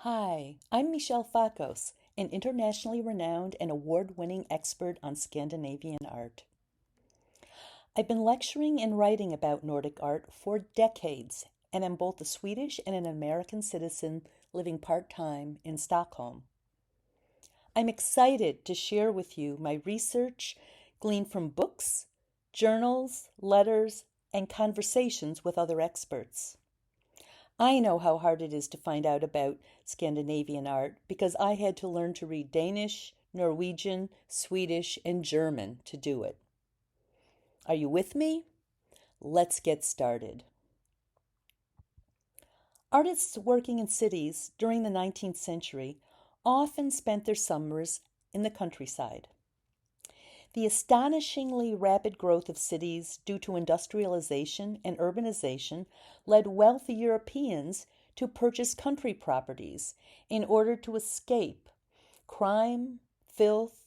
Hi, I'm Michelle Fakos, an internationally renowned and award-winning expert on Scandinavian art. I've been lecturing and writing about Nordic art for decades, and am both a Swedish and an American citizen living part-time in Stockholm. I'm excited to share with you my research gleaned from books, journals, letters, and conversations with other experts. I know how hard it is to find out about Scandinavian art because I had to learn to read Danish, Norwegian, Swedish, and German to do it. Are you with me? Let's get started. Artists working in cities during the 19th century often spent their summers in the countryside. The astonishingly rapid growth of cities due to industrialization and urbanization led wealthy Europeans to purchase country properties in order to escape crime, filth,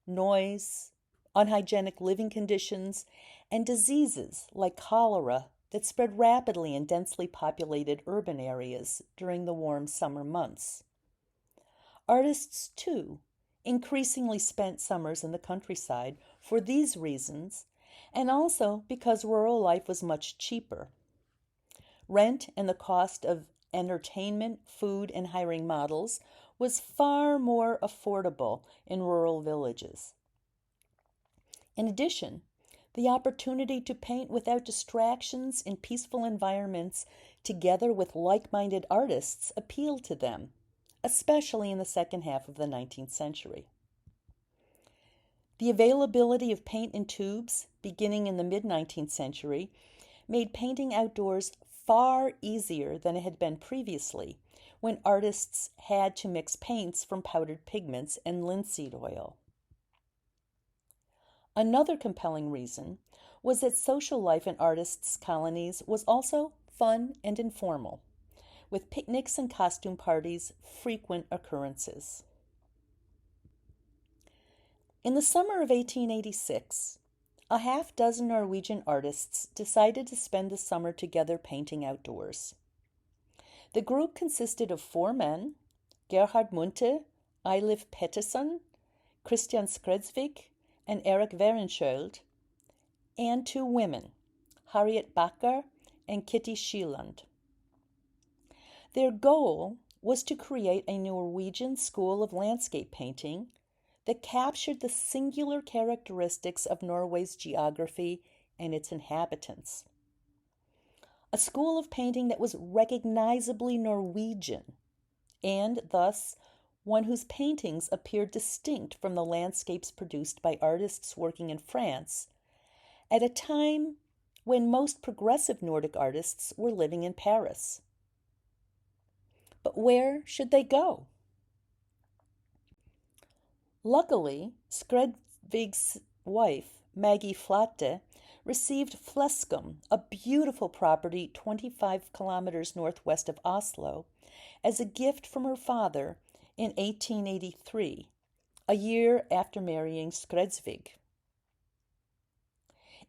noise, unhygienic living conditions, and diseases like cholera that spread rapidly in densely populated urban areas during the warm summer months. Artists, too, increasingly spent summers in the countryside for these reasons, and also because rural life was much cheaper. Rent and the cost of entertainment, food, and hiring models was far more affordable in rural villages. In addition, the opportunity to paint without distractions in peaceful environments together with like-minded artists appealed to them, especially in the second half of the 19th century. The availability of paint in tubes, beginning in the mid-19th century, made painting outdoors far easier than it had been previously, when artists had to mix paints from powdered pigments and linseed oil. Another compelling reason was that social life in artists' colonies was also fun and informal, with picnics and costume parties frequent occurrences. In the summer of 1886, a half dozen Norwegian artists decided to spend the summer together painting outdoors. The group consisted of 4 men, Gerhard Munthe, Eilif Pettersson, Christian Skredsvik, and Erik Werenskjöld, and 2 women, Harriet Backer and Kitty Schieland. Their goal was to create a Norwegian school of landscape painting that captured the singular characteristics of Norway's geography and its inhabitants. A school of painting that was recognizably Norwegian, and thus one whose paintings appeared distinct from the landscapes produced by artists working in France at a time when most progressive Nordic artists were living in Paris. But where should they go? Luckily, Skredvik's wife, Maggie Flatte, received Fleskum, a beautiful property 25 kilometers northwest of Oslo, as a gift from her father in 1883, a year after marrying Skredsvik.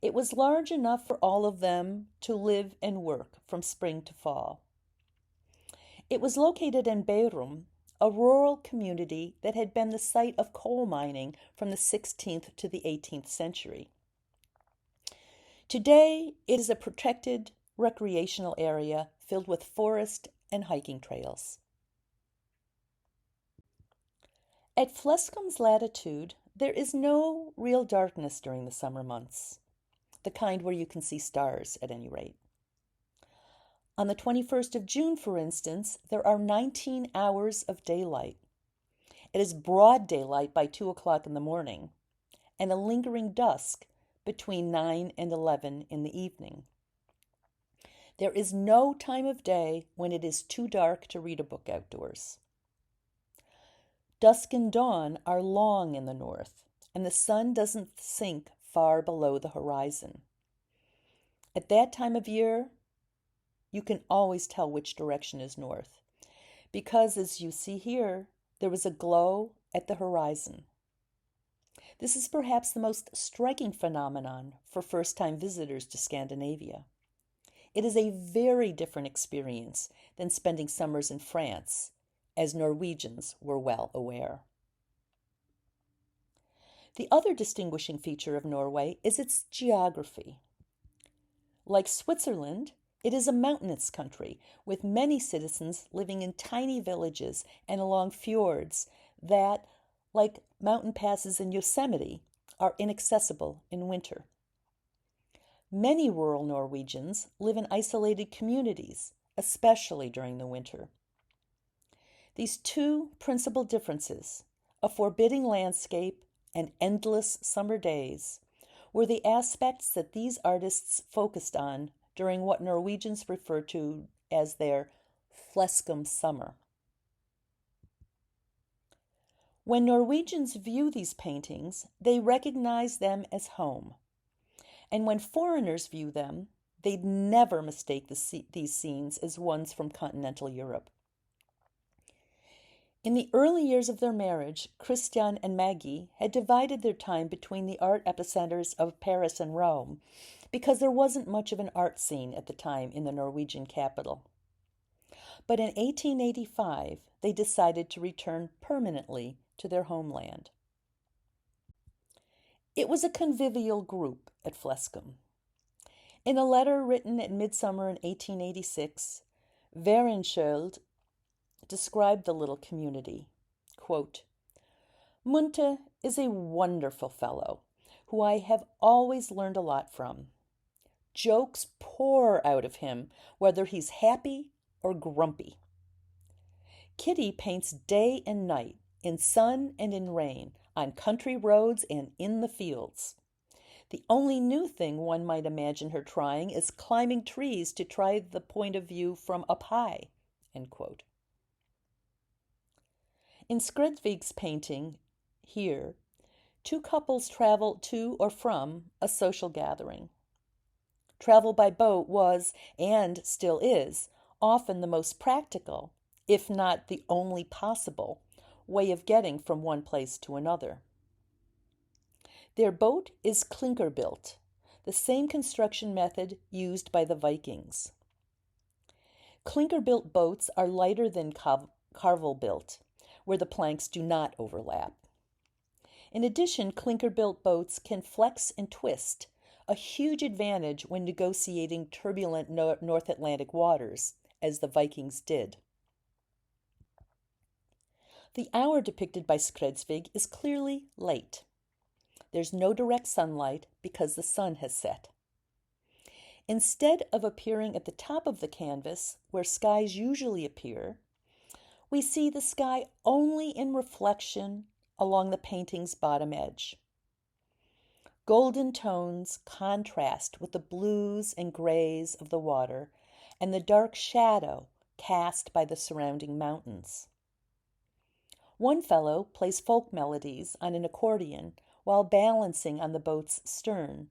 It was large enough for all of them to live and work from spring to fall. It was located in Bærum, a rural community that had been the site of coal mining from the 16th to the 18th century. Today, it is a protected recreational area filled with forest and hiking trails. At Fleskum's latitude, there is no real darkness during the summer months, the kind where you can see stars at any rate. On the 21st of June, for instance, there are 19 hours of daylight. It is broad daylight by 2 o'clock in the morning, and a lingering dusk between 9 and 11 in the evening. There is no time of day when it is too dark to read a book outdoors. Dusk and dawn are long in the north, and the sun doesn't sink far below the horizon. At that time of year, you can always tell which direction is north, because as you see here, there is a glow at the horizon. This is perhaps the most striking phenomenon for first-time visitors to Scandinavia. It is a very different experience than spending summers in France, as Norwegians were well aware. The other distinguishing feature of Norway is its geography. Like Switzerland, it is a mountainous country with many citizens living in tiny villages and along fjords that, like mountain passes in Yosemite, are inaccessible in winter. Many rural Norwegians live in isolated communities, especially during the winter. These two principal differences, a forbidding landscape and endless summer days, were the aspects that these artists focused on during what Norwegians refer to as their Fleskum summer. When Norwegians view these paintings, they recognize them as home. And when foreigners view them, they'd never mistake these scenes as ones from continental Europe. In the early years of their marriage, Christian and Maggie had divided their time between the art epicenters of Paris and Rome because there wasn't much of an art scene at the time in the Norwegian capital. But in 1885, they decided to return permanently to their homeland. It was a convivial group at Fleskum. In a letter written at midsummer in 1886, Werenskjöld described the little community. Quote, Munte is a wonderful fellow who I have always learned a lot from. Jokes pour out of him, whether he's happy or grumpy. Kitty paints day and night, in sun and in rain, on country roads and in the fields. The only new thing one might imagine her trying is climbing trees to try the point of view from up high. End quote. In Skredsvik's painting, here, two couples travel to or from a social gathering. Travel by boat was, and still is, often the most practical, if not the only possible, way of getting from one place to another. Their boat is clinker-built, the same construction method used by the Vikings. Clinker-built boats are lighter than carvel-built, where the planks do not overlap. In addition, clinker-built boats can flex and twist, a huge advantage when negotiating turbulent North Atlantic waters, as the Vikings did. The hour depicted by Skredsvig is clearly late. There's no direct sunlight because the sun has set. Instead of appearing at the top of the canvas, where skies usually appear, we see the sky only in reflection along the painting's bottom edge. Golden tones contrast with the blues and grays of the water and the dark shadow cast by the surrounding mountains. One fellow plays folk melodies on an accordion while balancing on the boat's stern,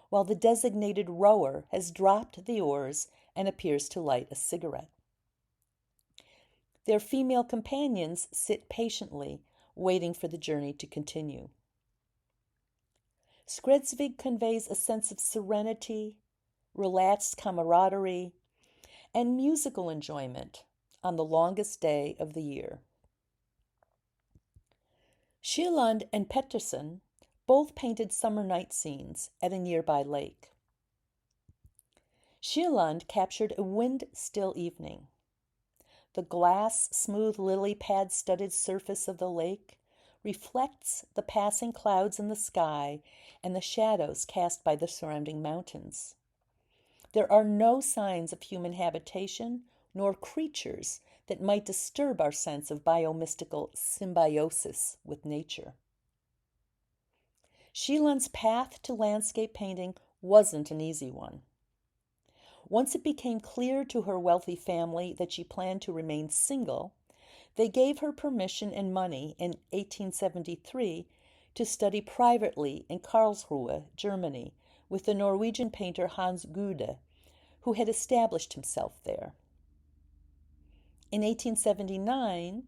while the designated rower has dropped the oars and appears to light a cigarette. Their female companions sit patiently, waiting for the journey to continue. Skredsvig conveys a sense of serenity, relaxed camaraderie, and musical enjoyment on the longest day of the year. Schieland and Pettersson both painted summer night scenes at a nearby lake. Schieland captured a wind-still evening. The glass, smooth lily pad-studded surface of the lake reflects the passing clouds in the sky and the shadows cast by the surrounding mountains. There are no signs of human habitation nor creatures that might disturb our sense of biomystical symbiosis with nature. Schieland's path to landscape painting wasn't an easy one. Once it became clear to her wealthy family that she planned to remain single, they gave her permission and money in 1873 to study privately in Karlsruhe, Germany, with the Norwegian painter Hans Gude, who had established himself there. In 1879,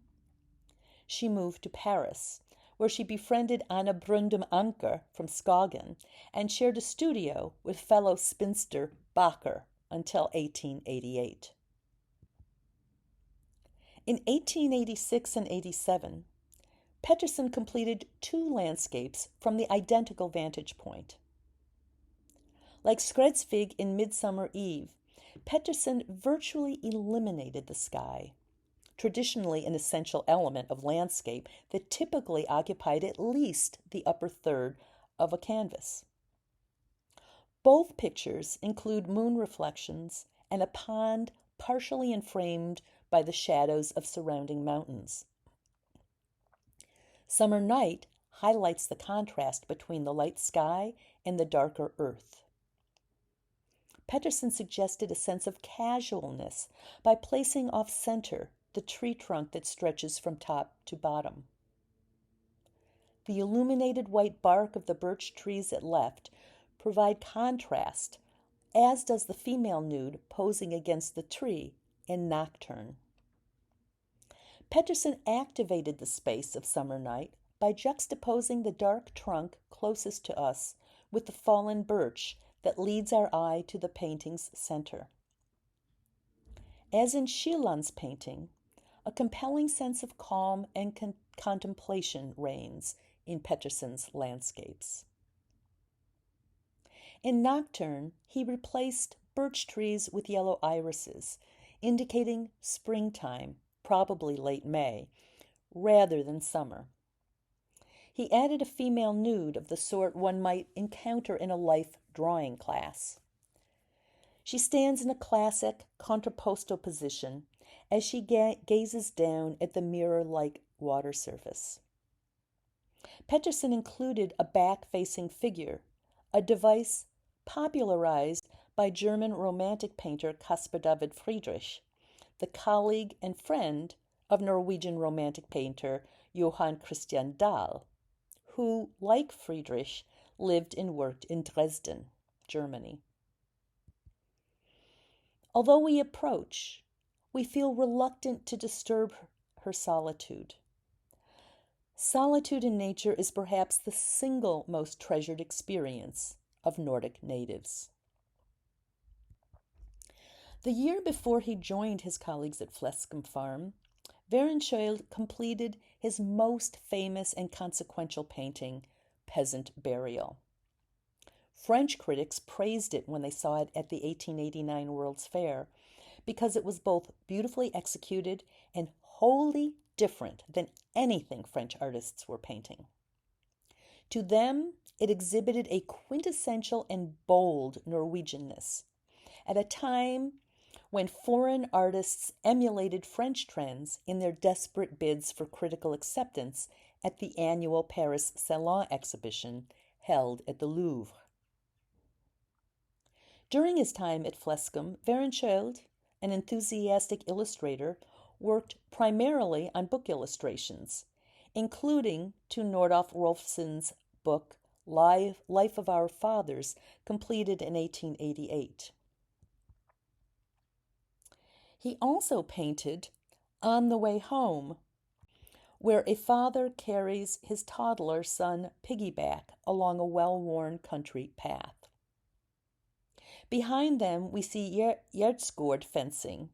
she moved to Paris, where she befriended Anna Brundum Anker from Skagen and shared a studio with fellow spinster Bacher until 1888. In 1886 and 87, Pettersson completed 2 landscapes from the identical vantage point. Like Skredsvig in Midsummer Eve, Pettersson virtually eliminated the sky, traditionally an essential element of landscape that typically occupied at least the upper third of a canvas. Both pictures include moon reflections and a pond partially enframed by the shadows of surrounding mountains. Summer Night highlights the contrast between the light sky and the darker earth. Pettersson suggested a sense of casualness by placing off-center the tree trunk that stretches from top to bottom. The illuminated white bark of the birch trees at left provide contrast, as does the female nude posing against the tree in Nocturne. Pettersson activated the space of Summer Night by juxtaposing the dark trunk closest to us with the fallen birch that leads our eye to the painting's center. As in Schieland's painting, a compelling sense of calm and contemplation reigns in Pettersson's landscapes. In Nocturne, he replaced birch trees with yellow irises, indicating springtime, probably late May, rather than summer. He added a female nude of the sort one might encounter in a life drawing class. She stands in a classic contrapposto position as she gazes down at the mirror-like water surface. Pettersson included a back-facing figure, a device popularized by German Romantic painter Caspar David Friedrich, the colleague and friend of Norwegian Romantic painter Johann Christian Dahl, who, like Friedrich, lived and worked in Dresden, Germany. Although we approach, we feel reluctant to disturb her solitude. Solitude in nature is perhaps the single most treasured experience of Nordic natives. The year before he joined his colleagues at Fleskum farm, Werenskiold completed his most famous and consequential painting, Peasant Burial. French critics praised it when they saw it at the 1889 World's Fair because it was both beautifully executed and wholly different than anything French artists were painting. To them, it exhibited a quintessential and bold Norwegianness at a time when foreign artists emulated French trends in their desperate bids for critical acceptance at the annual Paris Salon exhibition held at the Louvre. During his time at Fleskum, Werenskiold, an enthusiastic illustrator, worked primarily on book illustrations, including to Nordolf Rolfsson's book Life of Our Fathers, completed in 1888. He also painted On the Way Home, where a father carries his toddler son piggyback along a well-worn country path. Behind them, we see Gjerdsgård fencing,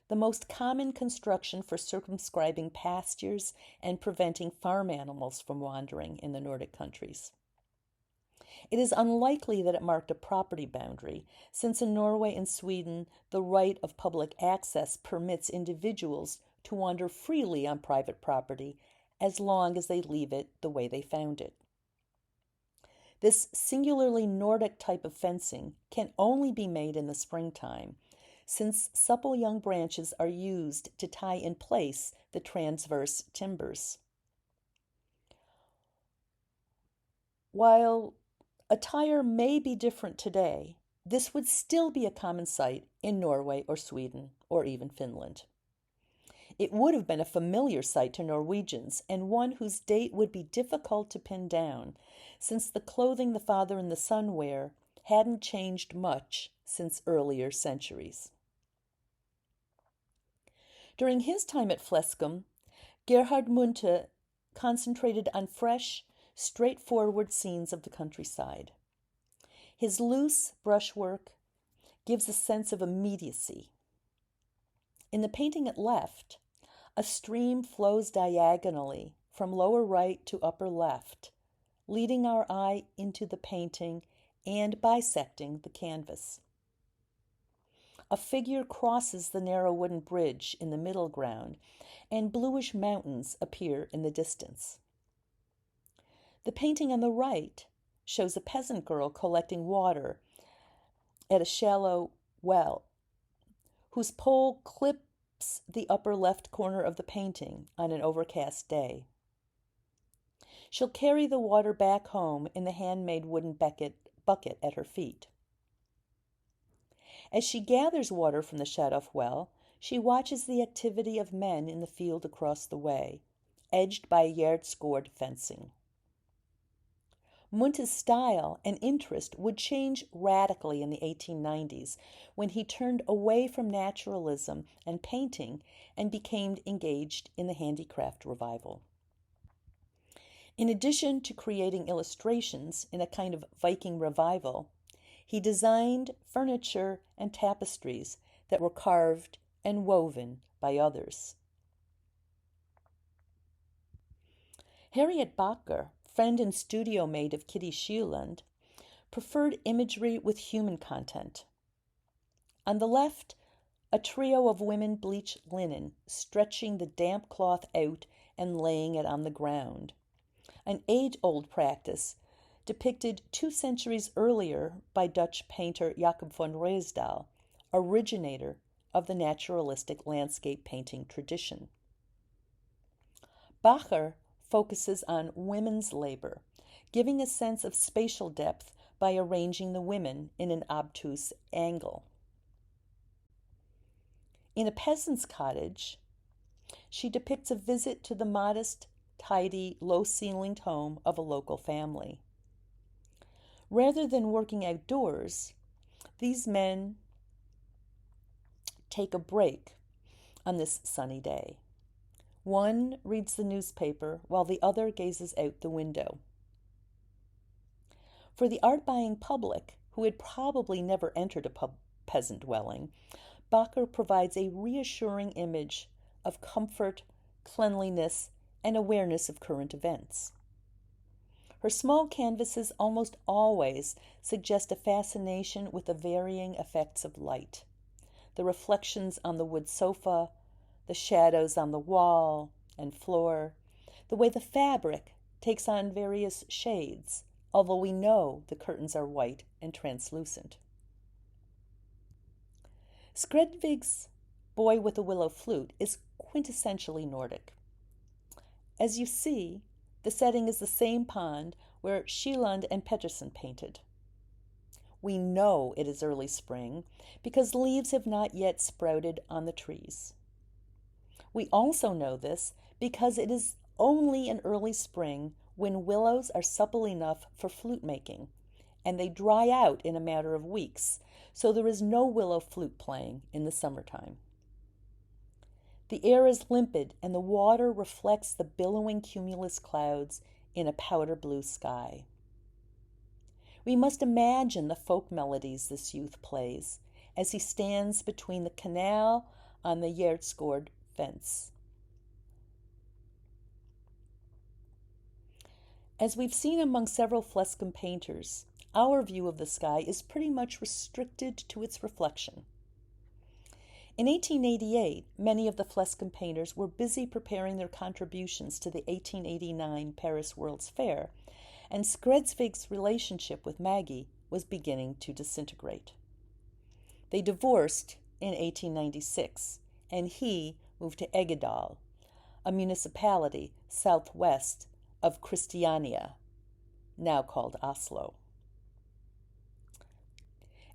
the most common construction for circumscribing pastures and preventing farm animals from wandering in the Nordic countries. It is unlikely that it marked a property boundary, since in Norway and Sweden, the right of public access permits individuals to wander freely on private property as long as they leave it the way they found it. This singularly Nordic type of fencing can only be made in the springtime, since supple young branches are used to tie in place the transverse timbers. While attire may be different today, this would still be a common sight in Norway or Sweden or even Finland. It would have been a familiar sight to Norwegians, and one whose date would be difficult to pin down, since the clothing the father and the son wear hadn't changed much since earlier centuries. During his time at Fleskum, Gerhard Munthe concentrated on fresh, straightforward scenes of the countryside. His loose brushwork gives a sense of immediacy. In the painting at left, A stream flows diagonally from lower right to upper left, leading our eye into the painting and bisecting the canvas. A figure crosses the narrow wooden bridge in the middle ground, and bluish mountains appear in the distance. The painting on the right shows a peasant girl collecting water at a shallow well, whose pole clips the upper left corner of the painting on an overcast day. She'll carry the water back home in the handmade wooden bucket at her feet. As she gathers water from the shut-off well, she watches the activity of men in the field across the way, edged by yard-scored fencing. Munte's style and interest would change radically in the 1890s when he turned away from naturalism and painting and became engaged in the handicraft revival. In addition to creating illustrations in a kind of Viking revival, he designed furniture and tapestries that were carved and woven by others. Harriet Bacher, friend and studio mate of Kitty Schieland, preferred imagery with human content. On the left, a trio of women bleach linen, stretching the damp cloth out and laying it on the ground, an age-old practice depicted 2 centuries earlier by Dutch painter Jacob van Ruysdael, originator of the naturalistic landscape painting tradition. Bacher focuses on women's labor, giving a sense of spatial depth by arranging the women in an obtuse angle. In A Peasant's Cottage, she depicts a visit to the modest, tidy, low-ceilinged home of a local family. Rather than working outdoors, these men take a break on this sunny day. One reads the newspaper while the other gazes out the window. For the art-buying public, who had probably never entered a peasant dwelling, Bacher provides a reassuring image of comfort, cleanliness, and awareness of current events. Her small canvases almost always suggest a fascination with the varying effects of light, the reflections on the wood sofa, the shadows on the wall and floor, the way the fabric takes on various shades, although we know the curtains are white and translucent. Skredvik's Boy with a Willow Flute is quintessentially Nordic. As you see, the setting is the same pond where Schieland and Pettersson painted. We know it is early spring because leaves have not yet sprouted on the trees. We also know this because it is only in early spring when willows are supple enough for flute making, and they dry out in a matter of weeks, so there is no willow flute playing in the summertime. The air is limpid, and the water reflects the billowing cumulus clouds in a powder blue sky. We must imagine the folk melodies this youth plays as he stands between the canal on the Gjerdsgård fence. As we've seen among several Fleskum painters, our view of the sky is pretty much restricted to its reflection. In 1888, many of the Fleskum painters were busy preparing their contributions to the 1889 Paris World's Fair, and Skredsvik's relationship with Maggie was beginning to disintegrate. They divorced in 1896, and he moved to Eggedal, a municipality southwest of Christiania, now called Oslo.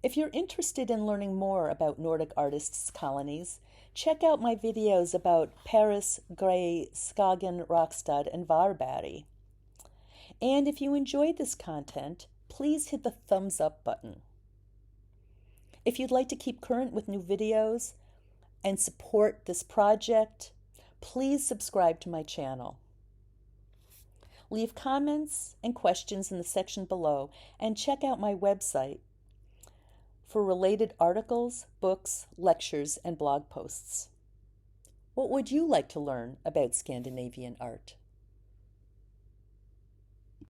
If you're interested in learning more about Nordic artists' colonies, check out my videos about Paris, Gray, Skagen, Rockstad, and Varberg. And if you enjoyed this content, please hit the thumbs up button. If you'd like to keep current with new videos and support this project, please subscribe to my channel. Leave comments and questions in the section below, and check out my website for related articles, books, lectures, and blog posts. What would you like to learn about Scandinavian art?